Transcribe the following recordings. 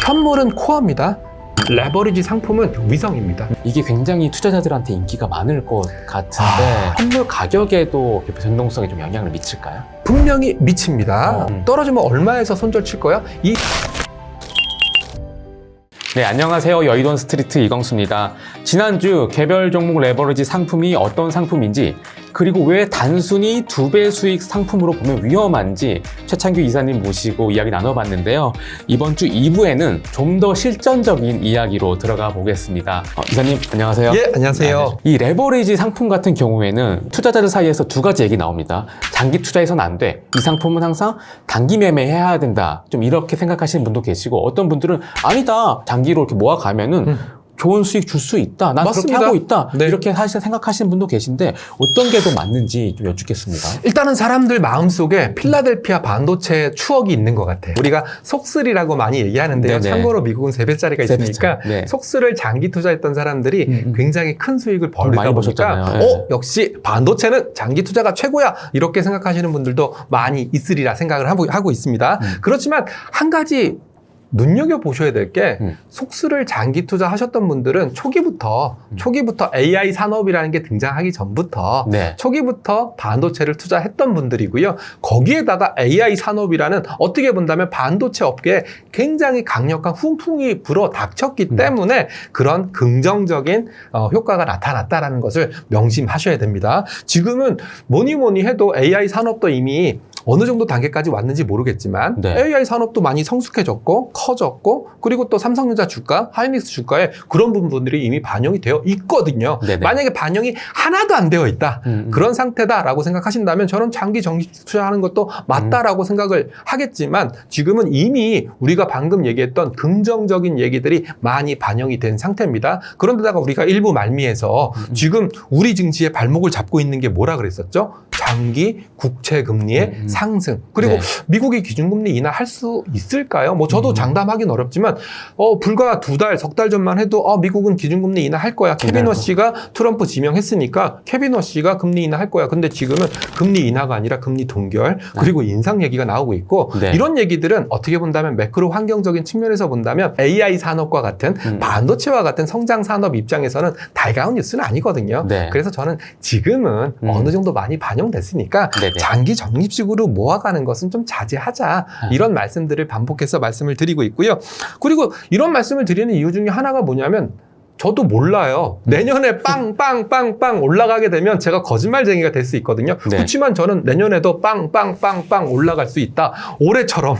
현물은 코어입니다. 레버리지 상품은 위성입니다. 이게 굉장히 투자자들한테 인기가 많을 것 같은데 현물 가격에도 변동성이 좀 영향을 미칠까요? 분명히 미칩니다. 떨어지면 얼마에서 손절 칠 거야? 네, 안녕하세요. 여의돈 스트리트 이광수입니다. 지난주 개별 종목 레버리지 상품이 어떤 상품인지, 그리고 왜 단순히 2배 수익 상품으로 보면 위험한지 최창규 이사님 모시고 이야기 나눠봤는데요. 이번 주 2부에는 좀 더 실전적인 이야기로 들어가 보겠습니다. 이사님, 안녕하세요. 예, 안녕하세요. 이 레버리지 상품 같은 경우에는 투자자들 사이에서 두 가지 얘기 나옵니다. 장기 투자해서는 안 돼. 이 상품은 항상 단기 매매해야 된다. 좀 이렇게 생각하시는 분도 계시고, 어떤 분들은 아니다. 장기로 이렇게 모아가면은 좋은 수익 줄 수 있다. 난 맞습니다. 그렇게 하고 있다. 네. 이렇게 생각하시는 분도 계신데 어떤 게 더 맞는지 좀 여쭙겠습니다. 일단은 사람들 마음속에 필라델피아 반도체 추억이 있는 것 같아요. 우리가 속슬이라고 많이 얘기하는데요. 네네. 참고로 미국은 3배짜리가 있으니까 네. 속슬을 장기 투자했던 사람들이 굉장히 큰 수익을 벌리다 많이 보니까 버셨잖아요. 네. 역시 반도체는 장기 투자가 최고야. 이렇게 생각하시는 분들도 많이 있으리라 생각을 하고 있습니다. 그렇지만 한 가지 눈여겨보셔야 될 게 속수를 장기 투자하셨던 분들은 초기부터 AI 산업이라는 게 등장하기 전부터 네. 초기부터 반도체를 투자했던 분들이고요. 거기에다가 AI 산업이라는 어떻게 본다면 반도체 업계에 굉장히 강력한 훈풍이 불어 닥쳤기 때문에 그런 긍정적인 효과가 나타났다라는 것을 명심하셔야 됩니다. 지금은 뭐니 해도 AI 산업도 이미 어느 정도 단계까지 왔는지 모르겠지만 네. AI 산업도 많이 성숙해졌고 커졌고, 그리고 또 삼성전자 주가, 하이닉스 주가에 그런 부분들이 이미 반영이 되어 있거든요. 네네. 만약에 반영이 하나도 안 되어 있다. 그런 상태다라고 생각하신다면 저는 장기 정기 투자하는 것도 맞다라고 생각을 하겠지만, 지금은 이미 우리가 방금 얘기했던 긍정적인 얘기들이 많이 반영이 된 상태입니다. 그런데다가 우리가 일부 말미에서 지금 우리 증시의 발목을 잡고 있는 게 뭐라 그랬었죠? 장기 국채 금리의 상승. 그리고 네. 미국이 기준금리 인하할 수 있을까요? 뭐 저도 장담하기는 어렵지만 불과 석 달 전만 해도 미국은 기준금리 인하할 거야. 케빈 워시가 트럼프 지명했으니까 케빈 워시가 금리 인하할 거야. 근데 지금은 금리 인하가 아니라 금리 동결, 그리고 인상 얘기가 나오고 있고, 네. 이런 얘기들은 어떻게 본다면 매크로 환경적인 측면에서 본다면 AI 산업과 같은 반도체와 같은 성장 산업 입장에서는 달가운 뉴스는 아니거든요. 네. 그래서 저는 지금은 어느 정도 많이 반영됐으니까 네네. 장기 적립식으로 모아가는 것은 좀 자제하자, 이런 말씀들을 반복해서 말씀을 드리고 있고요. 그리고 이런 말씀을 드리는 이유 중에 하나가 뭐냐면, 저도 몰라요. 내년에 빵빵빵빵 올라가게 되면 제가 거짓말쟁이가 될 수 있거든요. 네. 그렇지만 저는 내년에도 빵빵빵빵 올라갈 수 있다. 올해처럼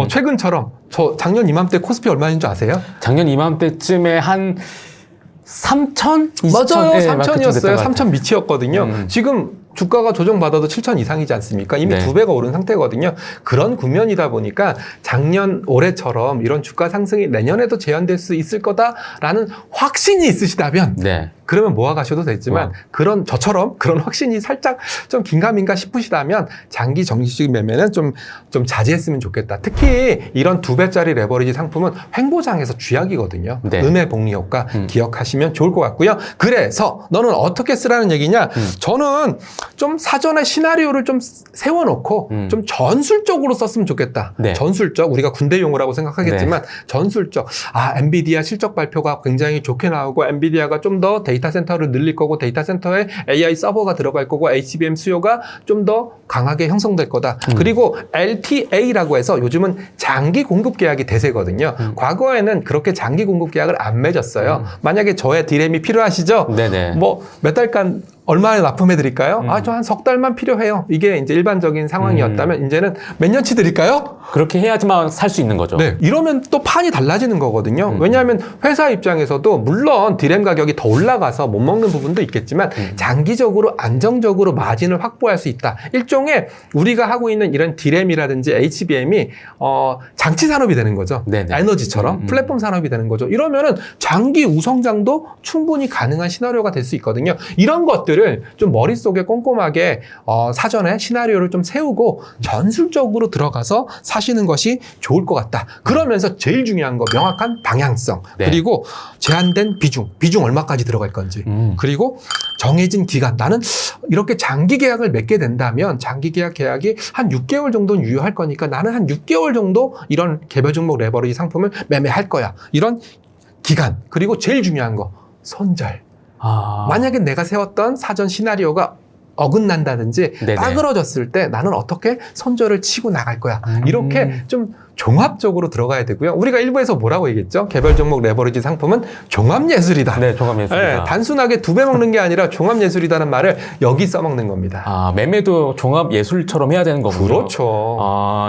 최근처럼. 저 작년 이맘때 코스피 얼마인 줄 아세요? 작년 이맘때쯤에 한 3,000? 맞아요. 네, 3,000이었어요. 3,000 밑이었거든요. 지금 주가가 조정받아도 7,000 이상이지 않습니까? 이미 네. 2배가 오른 상태거든요. 그런 국면이다 보니까 작년, 올해처럼 이런 주가 상승이 내년에도 재현될 수 있을 거다라는 확신이 있으시다면 네. 그러면 모아가셔도 되지만 저처럼 그런 확신이 살짝 좀 긴가민가 싶으시다면 장기 정기식 매매는 좀 자제했으면 좋겠다. 특히 이런 2배짜리 레버리지 상품은 횡보장에서 쥐약이거든요. 네. 음의 복리 효과 기억하시면 좋을 것 같고요. 그래서 너는 어떻게 쓰라는 얘기냐? 저는 좀 사전에 시나리오를 좀 세워놓고 좀 전술적으로 썼으면 좋겠다. 네. 전술적, 우리가 군대 용어라고 생각하겠지만 전술적. 엔비디아 실적 발표가 굉장히 좋게 나오고, 엔비디아가 좀 더 데이터 센터를 늘릴 거고, 데이터 센터에 AI 서버가 들어갈 거고, HBM 수요가 좀 더 강하게 형성될 거다. 그리고 LTA라고 해서 요즘은 장기 공급 계약이 대세거든요. 과거에는 그렇게 장기 공급 계약을 안 맺었어요. 만약에 저의 디램이 필요하시죠? 네네. 뭐 몇 달간 얼마에 납품해 드릴까요? 저 한 석 달만 필요해요. 이게 이제 일반적인 상황이었다면 이제는 몇 년치 드릴까요? 그렇게 해야지만 살 수 있는 거죠. 네. 이러면 또 판이 달라지는 거거든요. 왜냐하면 회사 입장에서도 물론 디램 가격이 더 올라가서 못 먹는 부분도 있겠지만 장기적으로 안정적으로 마진을 확보할 수 있다. 일종의 우리가 하고 있는 이런 디램이라든지 HBM이 장치 산업이 되는 거죠. 네네. 에너지처럼 플랫폼 산업이 되는 거죠. 이러면은 장기 우성장도 충분히 가능한 시나리오가 될 수 있거든요. 이런 것들을 좀 머릿속에 꼼꼼하게 사전에 시나리오를 좀 세우고 전술적으로 들어가서 사시는 것이 좋을 것 같다. 그러면서 제일 중요한 거 명확한 방향성, 네. 그리고 제한된 비중 얼마까지 들어갈 건지, 그리고 정해진 기간, 나는 이렇게 장기 계약을 맺게 된다면 장기 계약이 한 6개월 정도는 유효할 거니까 나는 한 6개월 정도 이런 개별 종목 레버리지 상품을 매매할 거야. 이런 기간, 그리고 제일 중요한 거, 손절. 만약에 내가 세웠던 사전 시나리오가 어긋난다든지 네네. 빠그러졌을 때 나는 어떻게 손절을 치고 나갈 거야. 이렇게 좀 종합적으로 들어가야 되고요. 우리가 일부에서 뭐라고 얘기했죠? 개별 종목 레버리지 상품은 종합예술이다. 네, 종합예술이다. 네, 단순하게 두 배 먹는 게 아니라 종합예술이라는 말을 여기 써먹는 겁니다. 매매도 종합예술처럼 해야 되는 거군요. 그렇죠.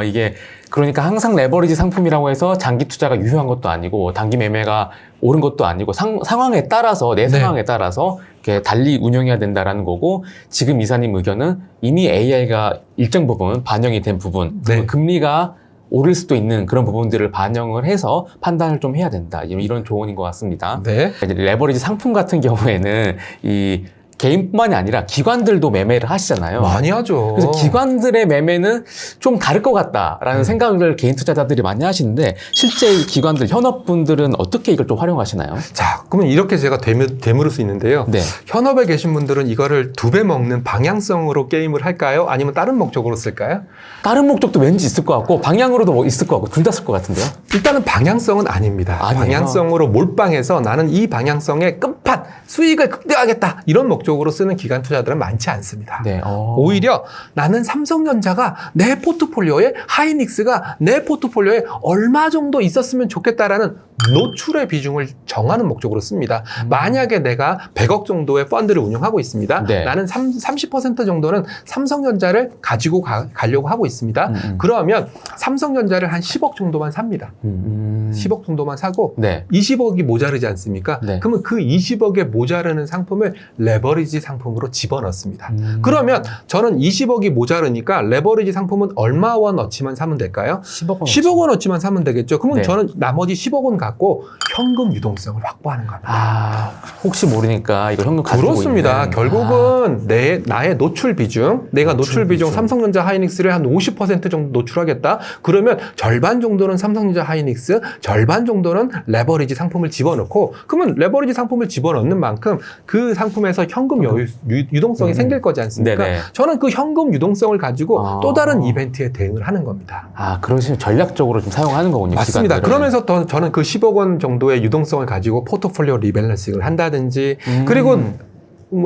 이게 그러니까 항상 레버리지 상품이라고 해서 장기 투자가 유효한 것도 아니고 단기 매매가 옳은 것도 아니고 상황에 따라서 내 네. 상황에 따라서 이렇게 달리 운영해야 된다라는 거고, 지금 이사님 의견은 이미 AI가 일정 부분 반영이 된 부분, 네. 금리가 오를 수도 있는 그런 부분들을 반영을 해서 판단을 좀 해야 된다, 이런 조언인 것 같습니다. 네. 이제 레버리지 상품 같은 경우에는 이 개인뿐만이 아니라 기관들도 매매를 하시잖아요. 많이 하죠. 그래서 기관들의 매매는 좀 다를 것 같다라는 생각을 개인 투자자들이 많이 하시는데, 실제 이 기관들, 현업분들은 어떻게 이걸 좀 활용하시나요? 자, 그러면 이렇게 제가 되물을 수 있는데요. 네. 현업에 계신 분들은 이거를 두 배 먹는 방향성으로 게임을 할까요? 아니면 다른 목적으로 쓸까요? 다른 목적도 왠지 있을 것 같고 방향으로도 뭐 있을 것 같고 둘 다 쓸 것 같은데요? 일단은 방향성은 아닙니다. 아니에요? 방향성으로 몰빵해서 나는 이 방향성의 끝판, 수익을 극대화하겠다. 이런 목적으로 쓰는 기관 투자들은 많지 않습니다. 네. 오히려 나는 삼성전자가 내 포트폴리오에, 하이닉스가 내 포트폴리오에 얼마 정도 있었으면 좋겠다라는 노출의 비중을 정하는 목적으로 씁니다. 만약에 내가 100억 정도의 펀드를 운영하고 있습니다. 네. 나는 30% 정도는 삼성전자를 가지고 가려고 하고 있습니다. 그러면 삼성전자를 한 10억 정도만 삽니다. 10억 정도만 사고 네. 20억이 모자르지 않습니까? 네. 그러면 그 20억에 모자르는 상품을 레버리지 상품으로 집어넣습니다. 그러면 저는 20억이 모자르니까 레버리지 상품은 얼마 원 어치만 사면 될까요? 10억 원. 10억 원 어치만 사면 되겠죠. 그러면 네. 저는 나머지 10억 원 갖고 현금 유동성을 확보하는 겁니다. 혹시 모르니까 이거 현금 가지고 그렇습니다. 있는. 결국은 나의 노출 비중, 내가 노출 비중 삼성전자 하이닉스를 한 50% 정도 노출하겠다. 그러면 절반 정도는 삼성전자 하이닉스, 절반 정도는 레버리지 상품을 집어넣고, 그러면 레버리지 상품을 집어넣는 만큼 그 상품에서 현금 유동성이 생길 거지 않습니까? 네네. 저는 그 현금 유동성을 가지고 또 다른 이벤트에 대응을 하는 겁니다. 그런 식으로 전략적으로 좀 사용하는 거군요. 맞습니다. 기관들은. 그러면서 저는 그 10억 원 정도의 유동성을 가지고 포트폴리오 리밸런싱을 한다든지, 그리고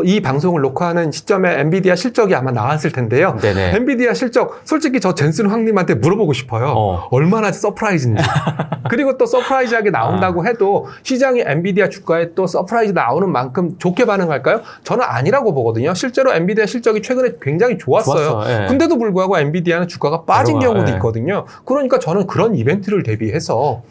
이 방송을 녹화하는 시점에 엔비디아 실적이 아마 나왔을 텐데요. 네네. 엔비디아 실적, 솔직히 저 젠슨 황님한테 물어보고 싶어요. 얼마나 서프라이즈인지. 그리고 또 서프라이즈하게 나온다고 해도 시장이 엔비디아 주가에 또 서프라이즈 나오는 만큼 좋게 반응할까요? 저는 아니라고 보거든요. 실제로 엔비디아 실적이 최근에 굉장히 좋았어요. 예. 근데도 불구하고 엔비디아는 주가가 빠진 경우도 예. 있거든요. 그러니까 저는 그런 이벤트를 대비해서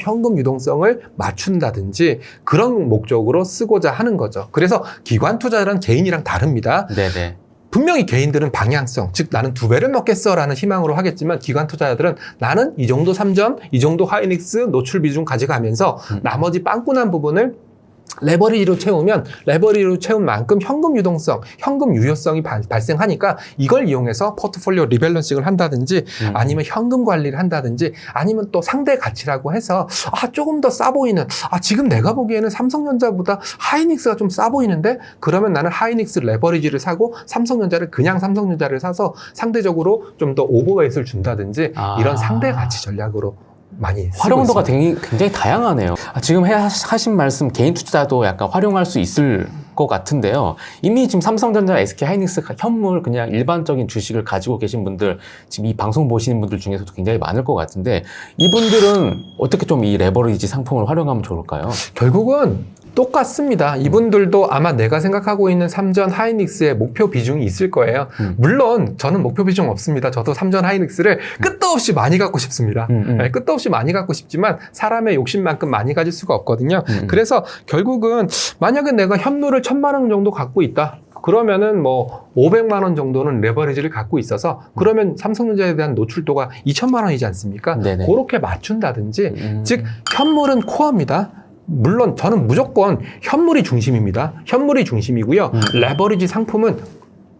현금 유동성을 맞춘다든지 그런 목적으로 쓰고자 하는 거죠. 그래서 기관 투자자는 개인이랑 다릅니다. 네네. 분명히 개인들은 방향성, 즉 나는 두 배를 먹겠어라는 희망으로 하겠지만, 기관 투자자들은 나는 이 정도 삼전, 이 정도 하이닉스 노출 비중 가져가면서 나머지 빵꾸난 부분을 레버리지로 채우면 레버리지로 채운 만큼 현금 유동성, 현금 유효성이 발생하니까 이걸 이용해서 포트폴리오 리밸런싱을 한다든지 아니면 현금 관리를 한다든지 아니면 또 상대 가치라고 해서 조금 더 싸 보이는, 지금 내가 보기에는 삼성전자보다 하이닉스가 좀 싸 보이는데, 그러면 나는 하이닉스 레버리지를 사고 삼성전자를 그냥 삼성전자를 사서 상대적으로 좀 더 오버웨이트를 준다든지 이런 상대 가치 전략으로 많이 쓰고 활용도가 있습니다. 굉장히 다양하네요. 지금 하신 말씀 개인 투자도 약간 활용할 수 있을 것 같은데요. 이미 지금 삼성전자, SK 하이닉스 현물 그냥 일반적인 주식을 가지고 계신 분들, 지금 이 방송 보시는 분들 중에서도 굉장히 많을 것 같은데, 이분들은 어떻게 좀 이 레버리지 상품을 활용하면 좋을까요? 결국은 똑같습니다. 이분들도 아마 내가 생각하고 있는 삼전 하이닉스의 목표 비중이 있을 거예요. 물론 저는 목표 비중 없습니다. 저도 삼전 하이닉스를 끝도 없이 많이 갖고 싶습니다. 네, 끝도 없이 많이 갖고 싶지만 사람의 욕심만큼 많이 가질 수가 없거든요. 그래서 결국은 만약에 내가 현물을 1,000만 원 정도 갖고 있다. 그러면은 뭐 500만 원 정도는 레버리지를 갖고 있어서, 그러면 삼성전자에 대한 노출도가 2,000만 원이지 않습니까? 네네. 그렇게 맞춘다든지, 즉 현물은 코어입니다. 물론 저는 무조건 현물이 중심입니다. 현물이 중심이고요. 레버리지 상품은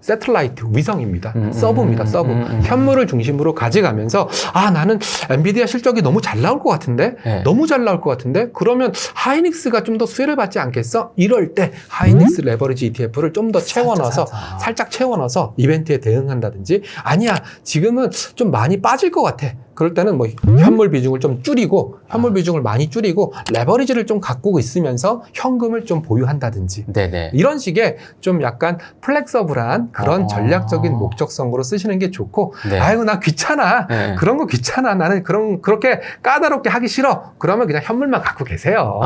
세틀라이트, 위성입니다. 서브입니다. 서브. 현물을 중심으로 가져가면서 나는 엔비디아 실적이 너무 잘 나올 것 같은데? 네. 너무 잘 나올 것 같은데? 그러면 하이닉스가 좀 더 수혜를 받지 않겠어? 이럴 때 하이닉스 레버리지 ETF를 좀 더 채워넣어서 살짝 채워넣어서 이벤트에 대응한다든지 아니야, 지금은 좀 많이 빠질 것 같아. 그럴 때는 뭐 현물 비중을 좀 줄이고 현물 비중을 많이 줄이고 레버리지를 좀 갖고 있으면서 현금을 좀 보유한다든지 네네. 이런 식의 좀 약간 플렉서블한 그런 전략적인 목적성으로 쓰시는 게 좋고 네. 아이고 나 귀찮아. 네. 그런 거 귀찮아. 나는 그렇게 까다롭게 하기 싫어. 그러면 그냥 현물만 갖고 계세요.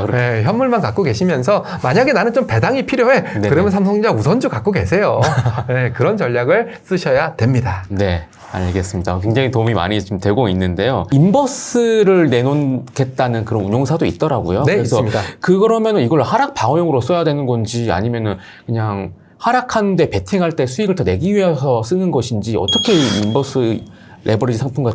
네, 현물만 갖고 계시면서 만약에 나는 좀 배당이 필요해. 네네. 그러면 삼성전자 우선주 갖고 계세요. 네, 그런 전략을 쓰셔야 됩니다. 네. 알겠습니다. 굉장히 도움이 많이 좀 되고 있는데요. 인버스를 내놓겠다는 그런 운용사도 있더라고요. 네, 그래서 있습니다. 그러면은 이걸 하락 방어용으로 써야 되는 건지 아니면은 그냥 하락하는데 베팅할 때 수익을 더 내기 위해서 쓰는 것인지 어떻게 이 인버스 레버리지 상품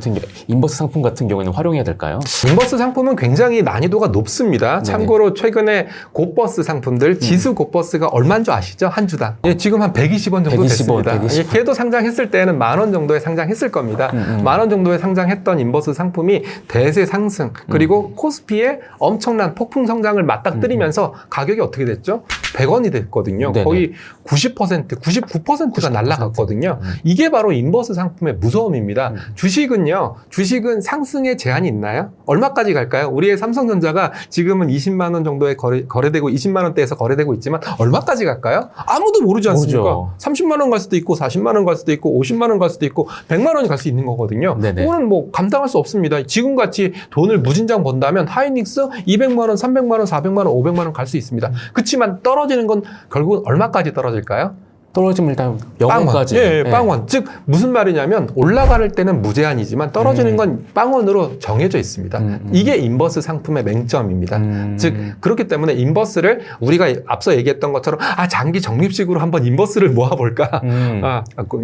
인버스 상품 같은 경우에는 활용해야 될까요? 인버스 상품은 굉장히 난이도가 높습니다. 참고로 최근에 곧버스 상품들 지수 곧버스가 얼마인 줄 아시죠? 한 주당. 지금 한 120원 정도 120원, 됐습니다. 120원. 걔도 상장했을 때는 10,000원 정도에 상장했을 겁니다. 10,000원 정도에 상장했던 인버스 상품이 대세 상승 그리고 코스피의 엄청난 폭풍 성장을 맞닥뜨리면서 가격이 어떻게 됐죠? 100원이 됐거든요. 네네. 거의 90%, 99%가 날아갔거든요. 이게 바로 인버스 상품의 무서움입니다. 주식은 상승의 제한이 있나요? 얼마까지 갈까요? 우리의 삼성전자가 지금은 20만 원 정도에 거래되고 20만 원대에서 거래되고 있지만 얼마까지 갈까요? 아무도 모르지 않습니까? 모르죠. 30만 원 갈 수도 있고 40만 원 갈 수도 있고 50만 원 갈 수도 있고 100만 원이 갈 수 있는 거거든요. 네네. 그거는 뭐 감당할 수 없습니다. 지금같이 돈을 무진장 번다면 하이닉스 200만 원, 300만 원, 400만 원, 500만 원 갈 수 있습니다. 그렇지만 떨어지는 건 결국은 얼마까지 떨어질까요? 떨어지면 일단 0원까지. 예, 빵원. 즉 무슨 말이냐면 올라갈 때는 무제한이지만 떨어지는 건 빵원으로 정해져 있습니다. 이게 인버스 상품의 맹점입니다. 즉 그렇기 때문에 인버스를 우리가 앞서 얘기했던 것처럼 장기 적립식으로 한번 인버스를 모아볼까?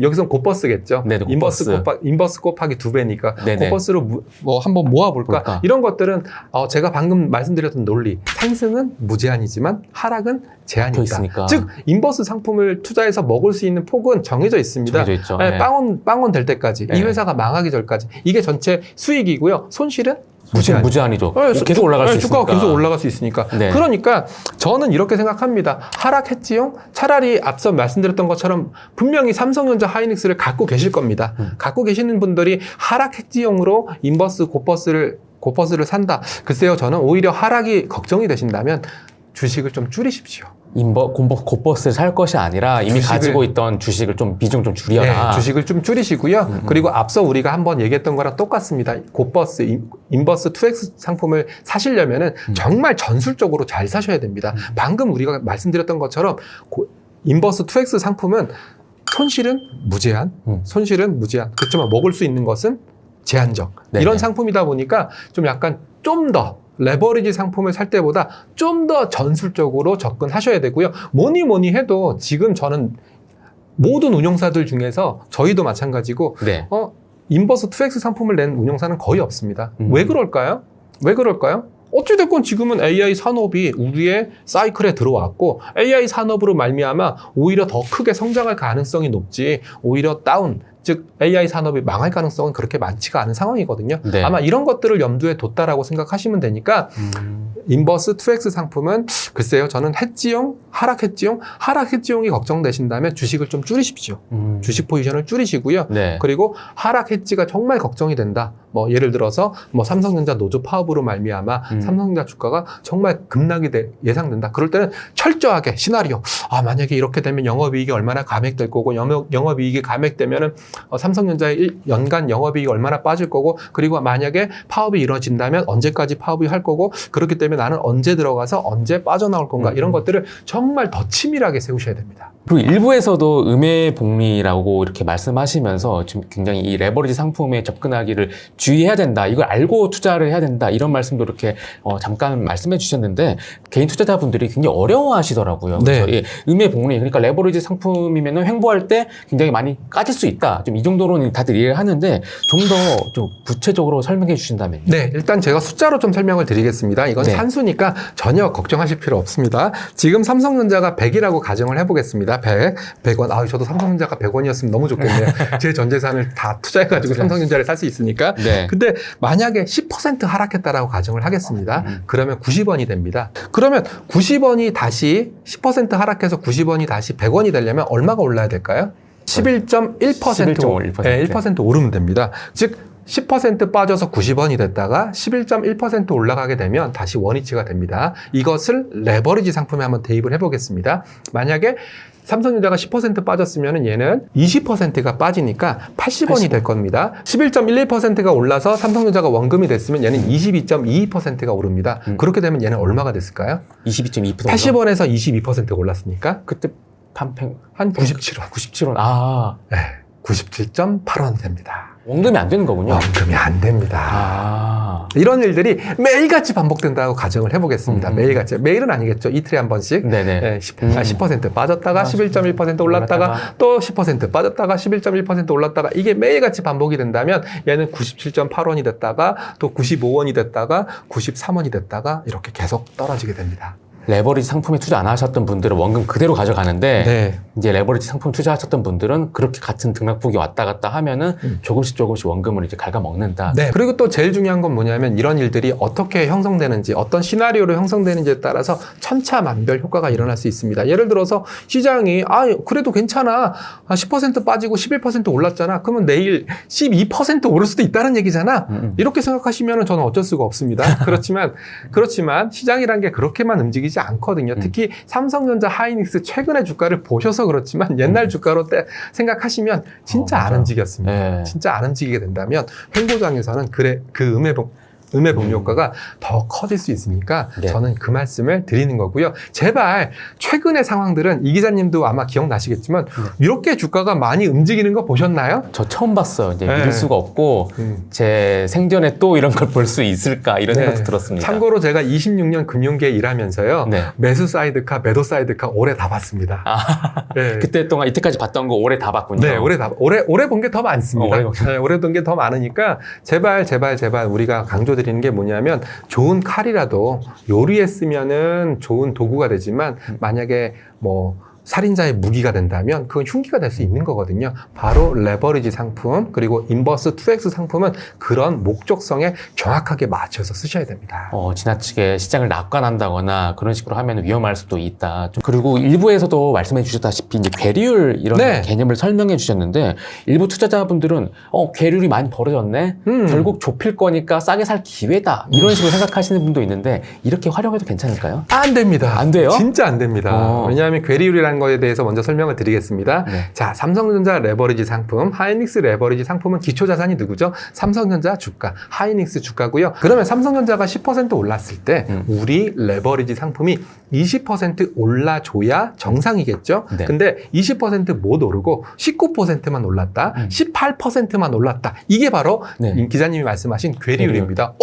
여기선 곧버스겠죠. 네네, 인버스 곱하기 2배니까 네네. 곧버스로 한번 모아볼까? 볼까? 이런 것들은 제가 방금 말씀드렸던 논리. 상승은 무제한이지만 하락은 제한이 더 있다. 있으니까. 즉 인버스 상품을 투자해서 먹을 수 있는 폭은 정해져 있습니다. 정해져 있죠. 네, 네. 빵원 될 때까지 네. 이 회사가 망하기 전까지 이게 전체 수익이고요. 손실은 무제한이죠. 네, 계속 올라갈 수 주가가 있으니까. 계속 올라갈 수 있으니까. 네. 그러니까 저는 이렇게 생각합니다. 하락했지요? 차라리 앞서 말씀드렸던 것처럼 분명히 삼성전자 하이닉스를 갖고 계실 겁니다. 갖고 계시는 분들이 하락했지용으로 인버스 곧버스를 산다. 글쎄요, 저는 오히려 하락이 걱정이 되신다면 주식을 좀 줄이십시오. 곧버스를 살 것이 아니라 이미 가지고 있던 주식을 좀 비중 좀 줄여라. 네, 주식을 좀 줄이시고요. 그리고 앞서 우리가 한번 얘기했던 거랑 똑같습니다. 곧버스, 인버스 2X 상품을 사시려면은 정말 전술적으로 잘 사셔야 됩니다. 방금 우리가 말씀드렸던 것처럼 인버스 2X 상품은 손실은 무제한, 그렇지만 먹을 수 있는 것은 제한적. 네네. 이런 상품이다 보니까 좀 약간 좀 더 레버리지 상품을 살 때보다 좀 더 전술적으로 접근하셔야 되고요. 뭐니 해도 지금 저는 모든 운용사들 중에서 저희도 마찬가지고 네. 인버스 2X 상품을 낸 운용사는 거의 없습니다. 왜 그럴까요? 어찌됐건 지금은 AI 산업이 우리의 사이클에 들어왔고 AI 산업으로 말미암아 오히려 더 크게 성장할 가능성이 높지 오히려 즉 AI 산업이 망할 가능성은 그렇게 많지가 않은 상황이거든요. 네. 아마 이런 것들을 염두에 뒀다라고 생각하시면 되니까 인버스 2X 상품은 글쎄요, 저는 하락했지용이 걱정되신다면 주식을 좀 줄이십시오. 주식 포지션을 줄이시고요. 네. 그리고 하락 해지가 정말 걱정이 된다. 뭐 예를 들어서 삼성전자 노조 파업으로 말미암아 삼성전자 주가가 정말 급락이 예상된다. 그럴 때는 철저하게 시나리오. 만약에 이렇게 되면 영업이익이 얼마나 감액될 거고 영업이익이 감액되면은 삼성전자의 연간 영업이익이 얼마나 빠질 거고 그리고 만약에 파업이 이루어진다면 언제까지 파업이 할 거고 그렇기 때문에 나는 언제 들어가서 언제 빠져나올 건가 이런 것들을 정말 더 치밀하게 세우셔야 됩니다. 그리고 일부에서도 음해복리라고 이렇게 말씀하시면서 지금 굉장히 이 레버리지 상품에 접근하기를 주의해야 된다. 이걸 알고 투자를 해야 된다. 이런 말씀도 이렇게 잠깐 말씀해 주셨는데 개인 투자자분들이 굉장히 어려워하시더라고요. 네. 그래서 음해복리 그러니까 레버리지 상품이면 횡보할 때 굉장히 많이 까질 수 있다. 좀 이 정도로는 다들 이해를 하는데 좀 더 좀 구체적으로 설명해 주신다면요. 네, 일단 제가 숫자로 좀 설명을 드리겠습니다. 이건 네. 산수니까 전혀 걱정하실 필요 없습니다. 지금 삼성전자가 100이라고 가정을 해보겠습니다. 됩니다. 100원. 아, 저도 삼성전자가 100원이었으면 너무 좋겠네요. 제 전 재산을 다 투자해가지고 삼성전자를 살 수 있으니까. 네. 근데 만약에 10% 하락했다라고 가정을 하겠습니다. 그러면 90원이 됩니다. 그러면 90원이 다시 10% 하락해서 90원이 다시 100원이 되려면 얼마가 올라야 될까요? 11.1% 11.1%. 네, 1% 오르면 됩니다. 즉 10% 빠져서 90원이 됐다가 11.1% 올라가게 되면 다시 원위치가 됩니다. 이것을 레버리지 상품에 한번 대입을 해보겠습니다. 만약에 삼성전자가 10% 빠졌으면 얘는 20%가 빠지니까 80원이 될 겁니다. 11.11%가 올라서 삼성전자가 원금이 됐으면 얘는 22.22%가 오릅니다. 그렇게 되면 얘는 얼마가 됐을까요? 22.2%. 80원에서 22%가 올랐으니까 그때 반평 한 97원. 97원. 아, 네, 97.8원이 됩니다. 원금이 안 되는 거군요. 원금이 안 됩니다. 아. 이런 일들이 매일같이 반복된다고 가정을 해보겠습니다. 매일같이. 매일은 아니겠죠. 이틀에 한 번씩. 네네. 네, 10% 빠졌다가 11.1% 올랐다가 또 10% 빠졌다가 11.1% 올랐다가 이게 매일같이 반복이 된다면 얘는 97.8원이 됐다가 또 95원이 됐다가 93원이 됐다가 이렇게 계속 떨어지게 됩니다. 레버리지 상품에 투자 안 하셨던 분들은 원금 그대로 가져가는데 네. 이제 레버리지 상품 투자하셨던 분들은 그렇게 같은 등락폭이 왔다 갔다 하면은 조금씩 원금을 이제 갉아먹는다. 네. 그리고 또 제일 중요한 건 뭐냐면 이런 일들이 어떻게 형성되는지 어떤 시나리오로 형성되는지에 따라서 천차만별 효과가 일어날 수 있습니다. 예를 들어서 시장이 그래도 괜찮아. 10% 빠지고 11% 올랐잖아. 그러면 내일 12% 오를 수도 있다는 얘기잖아. 이렇게 생각하시면 저는 어쩔 수가 없습니다. 그렇지만 시장이란 게 그렇게만 움직이지 않거든요. 특히 삼성전자, 하이닉스 최근의 주가를 보셔서 그렇지만 옛날 주가로 생각하시면 진짜 안 움직였습니다. 네. 진짜 안 움직이게 된다면 횡보장에서는 그 음해봉 효과가 더 커질 수 있으니까 네. 저는 그 말씀을 드리는 거고요. 제발 최근의 상황들은 이 기자님도 아마 기억나시겠지만 이렇게 주가가 많이 움직이는 거 보셨나요? 저 처음 봤어요. 이제 네. 믿을 수가 없고 제 생전에 또 이런 걸 볼 수 있을까 이런 생각도 들었습니다. 참고로 제가 26년 금융계에 일하면서요. 네. 매수 사이드카, 매도 사이드카 오래 다 봤습니다. 네. 그때 동안 이때까지 봤던 거 올해 다 봤군요. 네, 오래 본 게 더 많습니다. 오래 본 게 더 많으니까 제발 우리가 강조드리는 게 뭐냐면 좋은 칼이라도 요리에 쓰면은 좋은 도구가 되지만 만약에 살인자의 무기가 된다면 그건 흉기가 될 수 있는 거거든요. 바로 레버리지 상품 그리고 인버스 2X 상품은 그런 목적성에 정확하게 맞춰서 쓰셔야 됩니다. 지나치게 시장을 낙관한다거나 그런 식으로 하면 위험할 수도 있다. 그리고 일부에서도 말씀해 주셨다시피 이제 괴리율 이런 네. 개념을 설명해 주셨는데 일부 투자자분들은 괴리율이 많이 벌어졌네. 결국 좁힐 거니까 싸게 살 기회다. 이런 식으로 생각하시는 분도 있는데 이렇게 활용해도 괜찮을까요? 안 됩니다. 안 돼요? 진짜 안 됩니다. 왜냐하면 괴리율이라는 거에 대해서 먼저 설명을 드리겠습니다. 네. 자, 삼성전자 레버리지 상품, 하이닉스 레버리지 상품은 기초 자산이 누구죠? 삼성전자 주가, 하이닉스 주가고요. 그러면 삼성전자가 10% 올랐을 때 우리 레버리지 상품이 20% 올라줘야 정상이겠죠? 네. 근데 20% 못 오르고 19%만 올랐다, 18%만 올랐다. 이게 바로 네. 기자님이 말씀하신 괴리율입니다.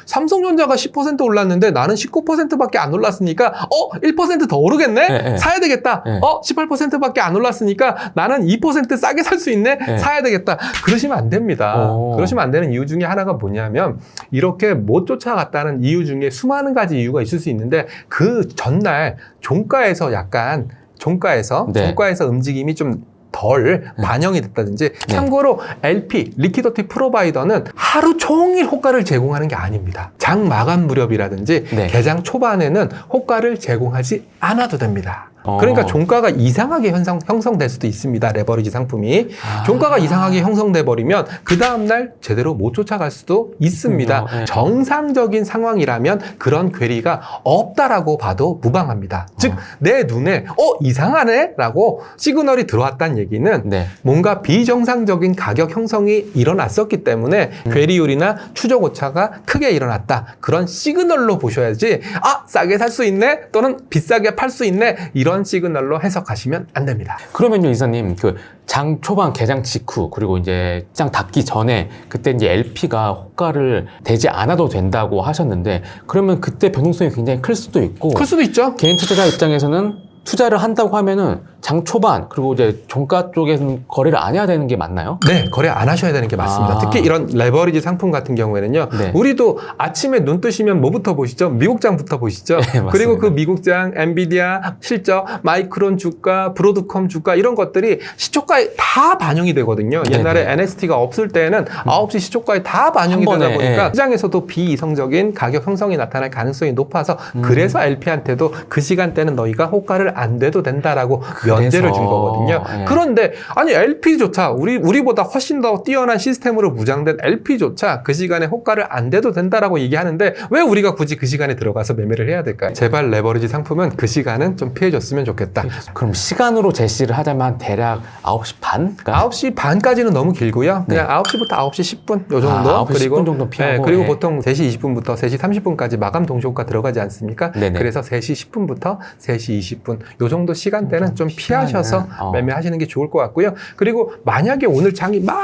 삼성전자가 10% 올랐는데 나는 19%밖에 안 올랐으니까 1% 더 오르겠네? 네. 사야 되겠다. 18%밖에 안 올랐으니까 나는 2% 싸게 살 수 있네? 네. 사야 되겠다. 그러시면 안 됩니다. 그러시면 안 되는 이유 중에 하나가 뭐냐면 이렇게 못 쫓아갔다는 이유 중에 수많은 가지 이유가 있을 수 있는데 그 전날 종가에서 움직임이 좀 덜 반영이 됐다든지 참고로 LP, 리퀴디티 프로바이더는 하루 종일 호가를 제공하는 게 아닙니다. 장 마감 무렵이라든지 개장 초반에는 호가를 제공하지 않아도 됩니다. 그러니까 종가가 이상하게 형성될 수도 있습니다. 레버리지 상품이. 종가가 이상하게 형성돼 버리면 그 다음날 제대로 못 쫓아갈 수도 있습니다. 정상적인 상황이라면 그런 괴리가 없다라고 봐도 무방합니다. 즉 내 눈에 이상하네? 라고 시그널이 들어왔다는 얘기는 뭔가 비정상적인 가격 형성이 일어났었기 때문에 괴리율이나 추적 오차가 크게 일어났다. 그런 시그널로 보셔야지 싸게 살 수 있네? 또는 비싸게 팔 수 있네? 이런 시그널로 해석하시면 안 됩니다. 그러면요, 이사님, 장 초반 개장 직후 그리고 이제 시장 닫기 전에 그때 이제 LP가 호가를 대지 않아도 된다고 하셨는데 그러면 그때 변동성이 굉장히 클 수도 있고 클 수도 있죠. 개인 투자자 입장에서는 투자를 한다고 하면은 장 초반 그리고 이제 종가 쪽에서는 거래를 안 해야 되는 게 맞나요? 네, 거래 안 하셔야 되는 게 맞습니다. 아. 특히 이런 레버리지 상품 같은 경우에는요. 네. 우리도 아침에 눈 뜨시면 뭐부터 보시죠? 미국장부터 보시죠. 네, 맞습니다. 그리고 그 미국장, 엔비디아 실적, 마이크론 주가, 브로드컴 주가 이런 것들이 시초가에 다 반영이 되거든요. 네, 옛날에 네. NST가 없을 때는 9시 시초가에 다 반영이 한 번에, 되다 보니까 예. 시장에서도 비이성적인 가격 형성이 나타날 가능성이 높아서 그래서 LP한테도 그 시간대는 너희가 호가를 안 돼도 된다라고 면제를 준 거거든요. 예. 그런데 아니 LP조차 우리보다 훨씬 더 뛰어난 시스템으로 무장된 LP조차 그 시간에 호가를 안 돼도 된다라고 얘기하는데 왜 우리가 굳이 그 시간에 들어가서 매매를 해야 될까요? 제발 레버리지 상품은 그 시간은 좀 피해줬으면 좋겠다. 그럼 시간으로 제시를 하자면 대략 9시 반? 9시 반까지는 너무 길고요. 그냥 네. 9시부터 9시 10분 요 정도. 9시 10분 정도 피하고, 그리고 예. 보통 3시 20분부터 3시 30분까지 마감 동시효과 들어가지 않습니까? 네네. 그래서 3시 10분부터 3시 20분 요 정도 시간대는 좀 피하셔서 피하는, 매매하시는 게 좋을 것 같고요. 그리고 만약에 오늘 장이 막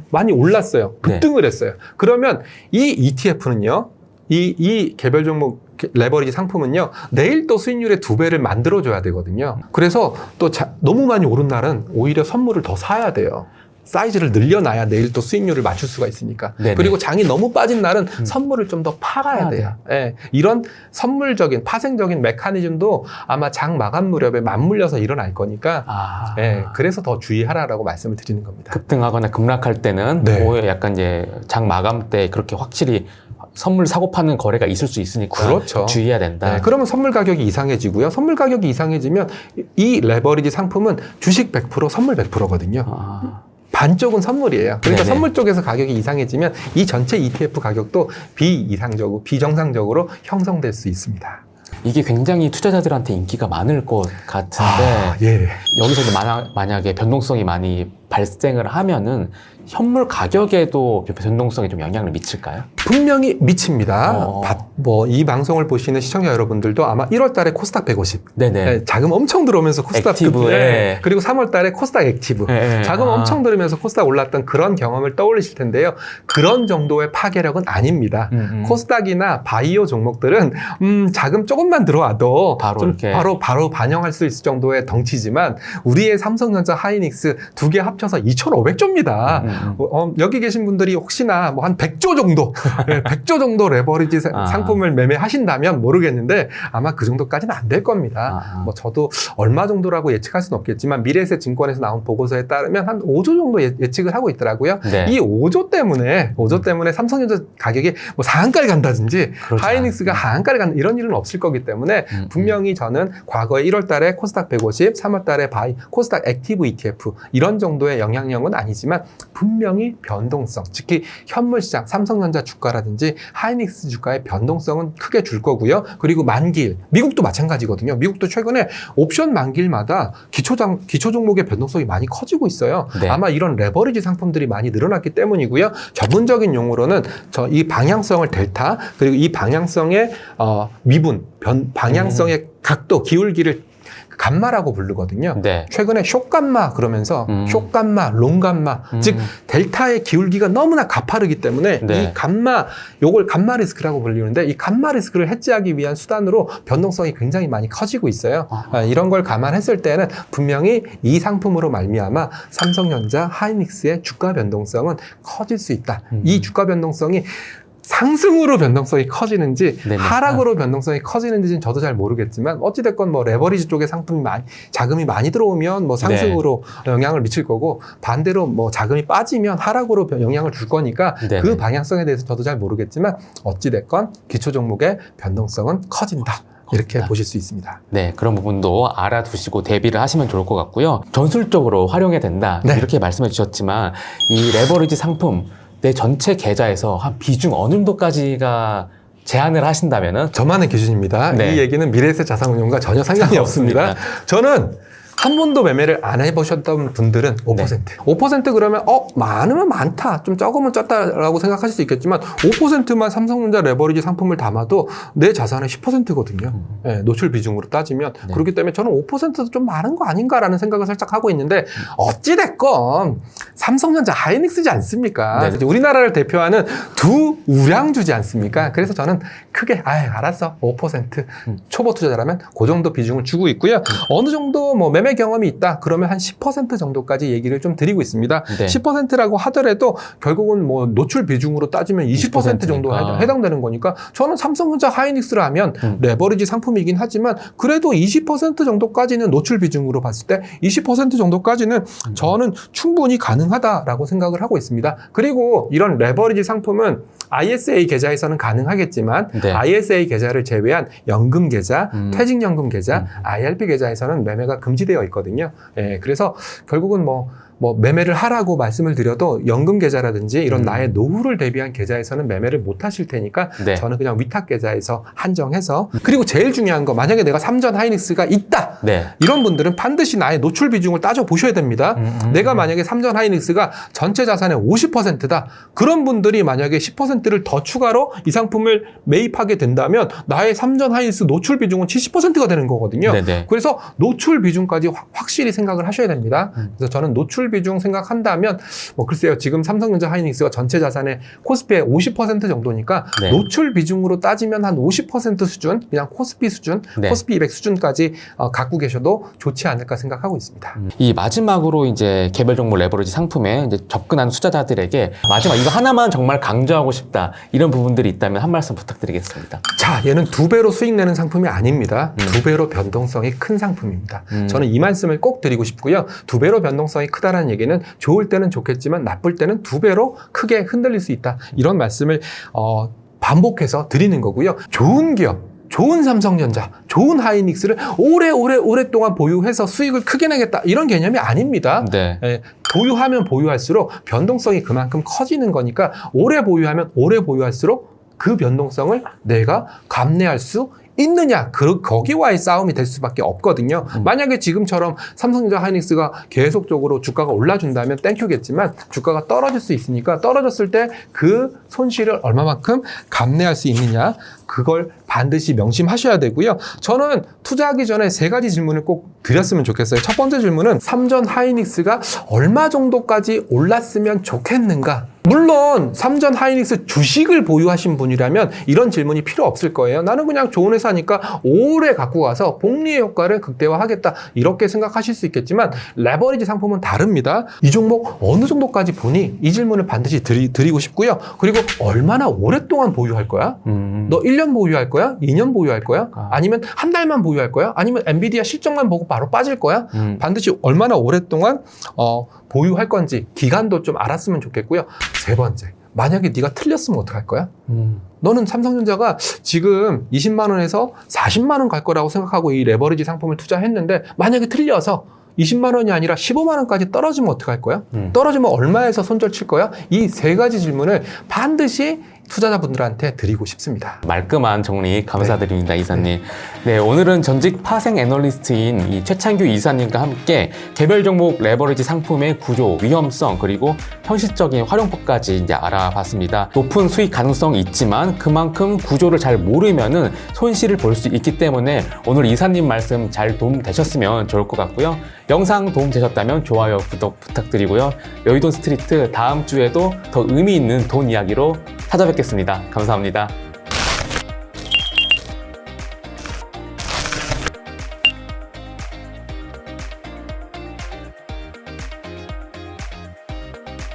많이 올랐어요. 급등을 했어요. 그러면 이 ETF는요. 이 개별 종목 레버리지 상품은요, 내일 또 수익률의 2배를 만들어줘야 되거든요. 그래서 또 너무 많이 오른 날은 오히려 선물을 더 사야 돼요. 사이즈를 늘려놔야 내일 또 수익률을 맞출 수가 있으니까. 네네. 그리고 장이 너무 빠진 날은 선물을 좀 더 팔아야 돼요. 예, 이런 선물적인, 파생적인 메커니즘도 아마 장 마감 무렵에 맞물려서 일어날 거니까, 예, 그래서 더 주의하라라고 말씀을 드리는 겁니다. 급등하거나 급락할 때는 네. 오히려 약간 이제 장 마감 때 그렇게 확실히 선물 사고 파는 거래가 있을 수 있으니까 그렇죠. 주의해야 된다. 네, 그러면 선물 가격이 이상해지고요. 선물 가격이 이상해지면 이 레버리지 상품은 주식 100%, 선물 100%거든요. 반쪽은 선물이에요. 그러니까 네네. 선물 쪽에서 가격이 이상해지면 이 전체 ETF 가격도 비이상적으로, 비정상적으로 형성될 수 있습니다. 이게 굉장히 투자자들한테 인기가 많을 것 같은데 예. 여기서 이제 만약에 변동성이 많이 발생을 하면은 현물 가격에도 변동성이 좀 영향을 미칠까요? 분명히 미칩니다. 어. 이 방송을 보시는 시청자 여러분들도 아마 1월 달에 코스닥 150. 네네. 네, 자금 엄청 들어오면서 코스닥 액티브에. 네, 그리고 3월 달에 코스닥 액티브. 네. 자금 엄청 들으면서 코스닥 올랐던 그런 경험을 떠올리실 텐데요. 그런 정도의 파괴력은 아닙니다. 코스닥이나 바이오 종목들은 자금 조금만 들어와도 바로 좀 이렇게. 바로 반영할 수 있을 정도의 덩치지만 우리의 삼성전자, 하이닉스 두 개 합쳐서 2,500조입니다. 여기 계신 분들이 혹시나 뭐 한 100조 정도, 100조 정도 레버리지 상품을 매매하신다면 모르겠는데 아마 그 정도까지는 안 될 겁니다. 뭐 저도 얼마 정도라고 예측할 수는 없겠지만 미래에셋 증권에서 나온 보고서에 따르면 한 5조 정도 예측을 하고 있더라고요. 네. 이 5조 때문에 삼성전자 가격이 뭐 상한가를 간다든지 그렇죠. 하이닉스가 하한가를 간다 이런 일은 없을 거기 때문에 분명히 저는 과거에 1월 달에 코스닥 150, 3월 달에 코스닥 액티브 ETF 이런 정도의 영향력은 아니지만 분명히 변동성, 특히 현물시장, 삼성전자 주가라든지 하이닉스 주가의 변동성은 크게 줄 거고요. 그리고 만기일, 미국도 마찬가지거든요. 미국도 최근에 옵션 만기일마다 기초 종목의 변동성이 많이 커지고 있어요. 네. 아마 이런 레버리지 상품들이 많이 늘어났기 때문이고요. 전문적인 용어로는 이 방향성을 델타, 그리고 이 방향성의 미분, 방향성의 각도, 기울기를 감마라고 부르거든요. 네. 최근에 숏감마 그러면서 숏감마, 롱감마, 즉 델타의 기울기가 너무나 가파르기 때문에 네. 이 요걸 감마 리스크라고 불리는데 이 감마 리스크를 해지하기 위한 수단으로 변동성이 굉장히 많이 커지고 있어요. 이런 걸 감안했을 때는 분명히 이 상품으로 말미암아 삼성전자, 하이닉스의 주가 변동성은 커질 수 있다. 이 주가 변동성이 상승으로 변동성이 커지는지 네네. 하락으로 변동성이 커지는지는 저도 잘 모르겠지만 어찌됐건 뭐 레버리지 쪽에 자금이 많이 들어오면 뭐 상승으로 영향을 미칠 거고 반대로 뭐 자금이 빠지면 하락으로 영향을 줄 거니까 네네. 그 방향성에 대해서 저도 잘 모르겠지만 어찌됐건 기초 종목의 변동성은 커진다. 이렇게 보실 수 있습니다. 네, 그런 부분도 알아두시고 대비를 하시면 좋을 것 같고요. 전술적으로 활용해야 된다. 네. 이렇게 말씀해 주셨지만 이 레버리지 상품 내 전체 계좌에서 한 비중 어느 정도까지가 제한을 하신다면은 저만의 기준입니다. 네. 이 얘기는 미래에셋 자산운용과 전혀 상관이 없습니다. 저는 한 번도 매매를 안 해보셨던 분들은 5%. 5% 그러면 많으면 많다, 좀 적으면 적다라고 생각하실 수 있겠지만 5%만 삼성전자 레버리지 상품을 담아도 내 자산의 10%거든요. 네, 노출 비중으로 따지면. 네. 그렇기 때문에 저는 5%도 좀 많은 거 아닌가라는 생각을 살짝 하고 있는데 어찌됐건 삼성전자 하이닉스지 않습니까? 네. 이제 우리나라를 대표하는 두 우량주지 않습니까? 그래서 저는 크게 알았어 5% 초보 투자자라면 그 정도 비중을 주고 있고요. 어느 정도 뭐 매매 매매 경험이 있다. 그러면 한 10% 정도까지 얘기를 좀 드리고 있습니다. 네. 10%라고 하더라도 결국은 뭐 노출 비중으로 따지면 20% 정도 해당되는 거니까 저는 삼성전자 하이닉스를 하면 레버리지 상품이긴 하지만 그래도 20% 정도까지는 노출 비중으로 봤을 때 20% 정도까지는 저는 충분히 가능하다라고 생각을 하고 있습니다. 그리고 이런 레버리지 상품은 ISA 계좌에서는 가능하겠지만 네. ISA 계좌를 제외한 연금 계좌, 퇴직연금 계좌, IRP 계좌에서는 매매가 금지되어 있거든요. 예, 그래서 결국은 뭐 매매를 하라고 말씀을 드려도 연금 계좌라든지 이런 나의 노후를 대비한 계좌에서는 매매를 못 하실 테니까 네. 저는 그냥 위탁 계좌에서 한정해서 그리고 제일 중요한 거 만약에 내가 삼전 하이닉스가 있다 네. 이런 분들은 반드시 나의 노출 비중을 따져 보셔야 됩니다. 내가 만약에 삼전 하이닉스가 전체 자산의 50%다 그런 분들이 만약에 10%를 더 추가로 이 상품을 매입하게 된다면 나의 삼전 하이닉스 노출 비중은 70%가 되는 거거든요. 네네. 그래서 노출 비중까지 확실히 생각을 하셔야 됩니다. 그래서 저는 노출 비중 생각한다면 뭐 글쎄요 지금 삼성전자 하이닉스가 전체 자산의 코스피의 50% 정도니까 네. 노출 비중으로 따지면 한 50% 수준 그냥 코스피 수준 네. 코스피 200 수준까지 갖고 계셔도 좋지 않을까 생각하고 있습니다. 이 마지막으로 이제 개별 종목 레버리지 상품에 이제 접근한 투자자들에게 마지막 이거 하나만 정말 강조하고 싶다 이런 부분들이 있다면 한 말씀 부탁드리겠습니다. 자, 얘는 2배로 수익 내는 상품이 아닙니다. 2배로 변동성이 큰 상품입니다. 저는 이 말씀을 꼭 드리고 싶고요. 2배로 변동성이 크다라는 얘기는 좋을 때는 좋겠지만 나쁠 때는 2배로 크게 흔들릴 수 있다. 이런 말씀을 반복해서 드리는 거고요. 좋은 기업, 좋은 삼성전자, 좋은 하이닉스를 오랫동안 보유해서 수익을 크게 내겠다. 이런 개념이 아닙니다. 네. 예, 보유하면 보유할수록 변동성이 그만큼 커지는 거니까 오래 보유하면 오래 보유할수록 그 변동성을 내가 감내할 수 있느냐 거기와의 싸움이 될 수밖에 없거든요. 만약에 지금처럼 삼성전자 하이닉스가 계속적으로 주가가 올라준다면 땡큐겠지만 주가가 떨어질 수 있으니까 떨어졌을 때 그 손실을 얼마만큼 감내할 수 있느냐 그걸 반드시 명심하셔야 되고요. 저는 투자하기 전에 3가지 질문을 꼭 드렸으면 좋겠어요. 첫 번째 질문은 삼전 하이닉스가 얼마 정도까지 올랐으면 좋겠는가? 물론 삼전 하이닉스 주식을 보유하신 분이라면 이런 질문이 필요 없을 거예요. 나는 그냥 좋은 회사니까 오래 갖고 가서 복리의 효과를 극대화하겠다 이렇게 생각하실 수 있겠지만 레버리지 상품은 다릅니다. 이 종목 어느 정도까지 보니? 이 질문을 반드시 드리고 싶고요. 그리고 얼마나 오랫동안 보유할 거야? 너 1년 보유할 거야? 2년 보유할 거야? 아니면 한 달만 보유할 거야? 아니면 엔비디아 실적만 보고 바로 빠질 거야? 반드시 얼마나 오랫동안 보유할 건지 기간도 좀 알았으면 좋겠고요. 3번째, 만약에 네가 틀렸으면 어떡할 거야? 너는 삼성전자가 지금 20만 원에서 40만 원 갈 거라고 생각하고 이 레버리지 상품을 투자했는데 만약에 틀려서 20만 원이 아니라 15만 원까지 떨어지면 어떡할 거야? 떨어지면 얼마에서 손절 칠 거야? 이 3가지 질문을 반드시 투자자분들한테 드리고 싶습니다. 말끔한 정리 감사드립니다, 이사님. 네, 오늘은 전직 파생 애널리스트인 이 최창규 이사님과 함께 개별 종목 레버리지 상품의 구조, 위험성, 그리고 현실적인 활용법까지 이제 알아봤습니다. 높은 수익 가능성이 있지만 그만큼 구조를 잘 모르면은 손실을 볼 수 있기 때문에 오늘 이사님 말씀 잘 도움되셨으면 좋을 것 같고요. 영상 도움되셨다면 좋아요, 구독 부탁드리고요. 여의돈 스트리트 다음 주에도 더 의미 있는 돈 이야기로 찾아뵙겠습니다. 감사합니다.